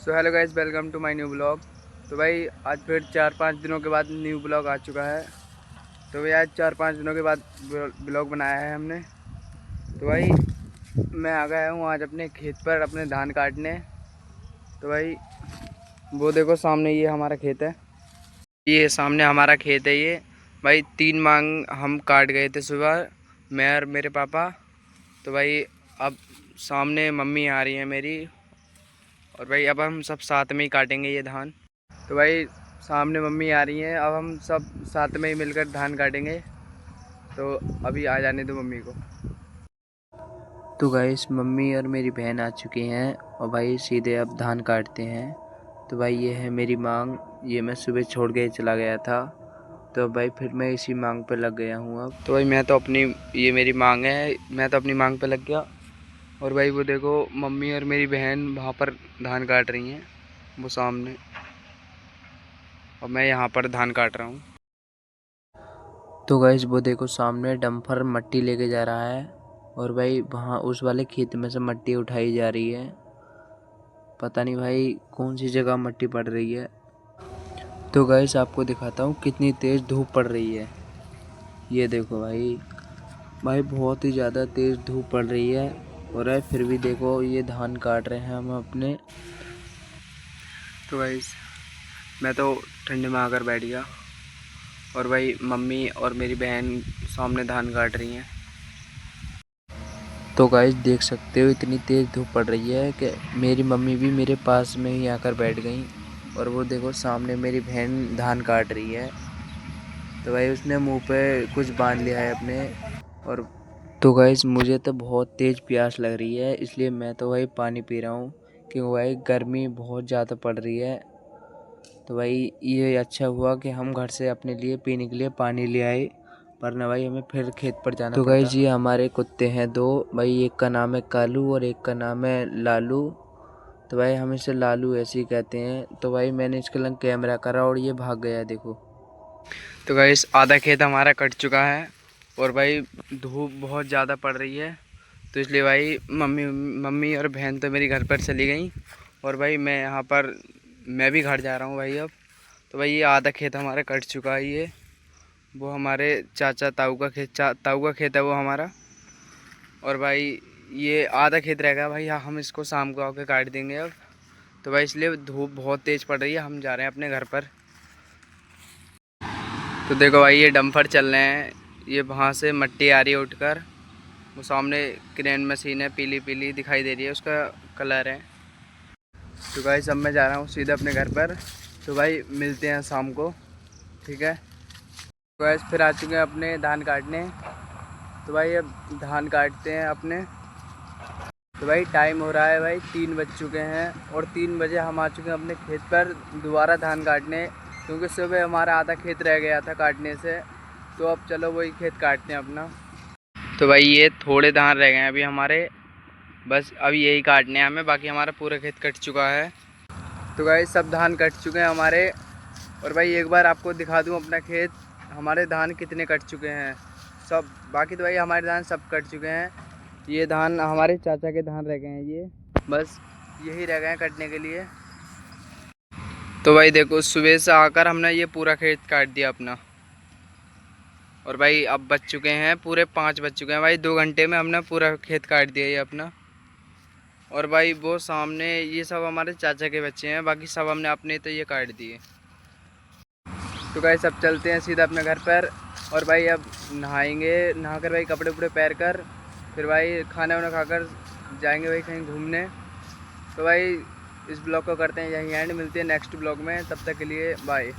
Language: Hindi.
So hello guys, welcome to my new blog. तो भाई आज फिर 4-5 दिनों के बाद न्यू ब्लॉग आ चुका है। तो भाई आज 4-5 दिनों के बाद ब्लॉग बनाया है हमने। तो भाई मैं आ गया हूँ आज अपने खेत पर अपने धान काटने। तो भाई वो देखो सामने ये हमारा खेत है, ये सामने हमारा खेत है। ये भाई 3 मांग हम काट गए थे सुबह, मैं और मेरे पापा। तो भाई अब सामने मम्मी आ रही है मेरी, और भाई अब हम सब साथ में ही काटेंगे ये धान। तो भाई सामने मम्मी आ रही हैं, अब हम सब साथ में ही मिलकर धान काटेंगे। तो अभी आ जाने दो मम्मी को। तो गाइस मम्मी और मेरी बहन आ चुकी हैं और भाई सीधे अब धान काटते हैं। तो भाई ये है मेरी मांग, ये मैं सुबह छोड़ के चला गया था। तो भाई फिर मैं इसी मांग पे लग गया हूँ अब। तो भाई मैं तो अपनी, ये मेरी मांग है, मैं तो अपनी मांग पे लग गया। और भाई वो देखो मम्मी और मेरी बहन वहाँ पर धान काट रही हैं, वो सामने, और मैं यहाँ पर धान काट रहा हूँ। तो गाइस वो देखो सामने डंपर मट्टी लेके जा रहा है, और भाई वहाँ उस वाले खेत में से मट्टी उठाई जा रही है। पता नहीं भाई कौन सी जगह मट्टी पड़ रही है। तो गाइस आपको दिखाता हूँ कितनी तेज़ धूप पड़ रही है। ये देखो भाई, भाई बहुत ही ज़्यादा तेज़ धूप पड़ रही है। और भाई फिर भी देखो ये धान काट रहे हैं हम अपने। तो गाइस मैं तो ठंडे में आकर बैठ गया, और भाई मम्मी और मेरी बहन सामने धान काट रही हैं। तो गाइस देख सकते हो इतनी तेज़ धूप पड़ रही है कि मेरी मम्मी भी मेरे पास में ही आकर बैठ गई। और वो देखो सामने मेरी बहन धान काट रही है। तो भाई उसने मुंह पे कुछ बांध लिया है अपने। और तो गाइस मुझे तो बहुत तेज़ प्यास लग रही है, इसलिए मैं तो भाई पानी पी रहा हूँ, क्योंकि भाई गर्मी बहुत ज़्यादा पड़ रही है। तो भाई ये अच्छा हुआ कि हम घर से अपने लिए पीने के लिए पानी ले आए, वरना भाई हमें फिर खेत पर जाना पड़ता। तो गाइस ये हमारे कुत्ते हैं दो, भाई एक का नाम है कालू और एक का नाम है लालू। तो भाई हम इसे लालू ऐसे ही कहते हैं। तो भाई मैंने इसके लंग कैमरा करा और ये भाग गया, देखो। तो गाइस आधा खेत हमारा कट चुका है, और भाई धूप बहुत ज़्यादा पड़ रही है। तो इसलिए भाई मम्मी मम्मी और बहन तो मेरी घर पर चली गई, और भाई मैं यहाँ पर, मैं भी घर जा रहा हूँ भाई अब। तो भाई ये आधा खेत हमारा कट चुका है। ये वो हमारे चाचा ताऊ का खेत, ताऊ का खेत है वो हमारा। और भाई ये आधा खेत रहेगा भाई, हाँ हम इसको शाम को आके काट देंगे अब। तो भाई इसलिए धूप बहुत तेज़ पड़ रही है, हम जा रहे हैं अपने घर पर। तो देखो भाई ये डंपर चल रहे हैं, ये वहाँ से मट्टी आ रही है उठकर। वो सामने क्रेन मशीन है, पीली पीली दिखाई दे रही है, उसका कलर है। तो भाई अब मैं जा रहा हूँ सीधे अपने घर पर। तो भाई मिलते हैं शाम को, ठीक है। तो भाई फिर आ चुके हैं अपने धान काटने। तो भाई अब धान काटते हैं अपने। तो भाई टाइम हो रहा है भाई, 3 बज चुके हैं, और 3 बजे हम आ चुके हैं अपने खेत पर दोबारा धान काटने, क्योंकि सुबह हमारा आधा खेत रह गया था काटने से। तो अब चलो वही खेत काटते हैं अपना। तो भाई ये थोड़े धान रह गए हैं अभी हमारे, बस अभी यही काटने हैं हमें, बाकी हमारा पूरा खेत कट चुका है। तो भाई सब धान कट चुके हैं हमारे। और भाई एक बार आपको दिखा दूं अपना खेत, हमारे धान कितने कट चुके हैं सब। बाकी तो भाई हमारे धान सब कट चुके हैं। ये धान हमारे चाचा के धान रह गए हैं, ये बस यही रह गए हैं कटने के लिए। तो भाई देखो सुबह से आकर हमने ये पूरा खेत काट दिया अपना। और भाई अब बज चुके हैं पूरे 5 बज चुके हैं भाई, 2 घंटे में हमने पूरा खेत काट दिया ये अपना। और भाई वो सामने ये सब हमारे चाचा के बच्चे हैं, बाकी सब हमने अपने तो ये काट दिए। तो भाई सब चलते हैं सीधा अपने घर पर। और भाई अब नहाएंगे, नहाकर भाई कपड़े उपड़े पहन कर फिर भाई खाना वाना खाकर जाएंगे भाई कहीं घूमने। तो भाई इस ब्लॉग को करते हैं यहीं एंड, मिलते हैं नेक्स्ट ब्लॉग में, तब तक के लिए बाय।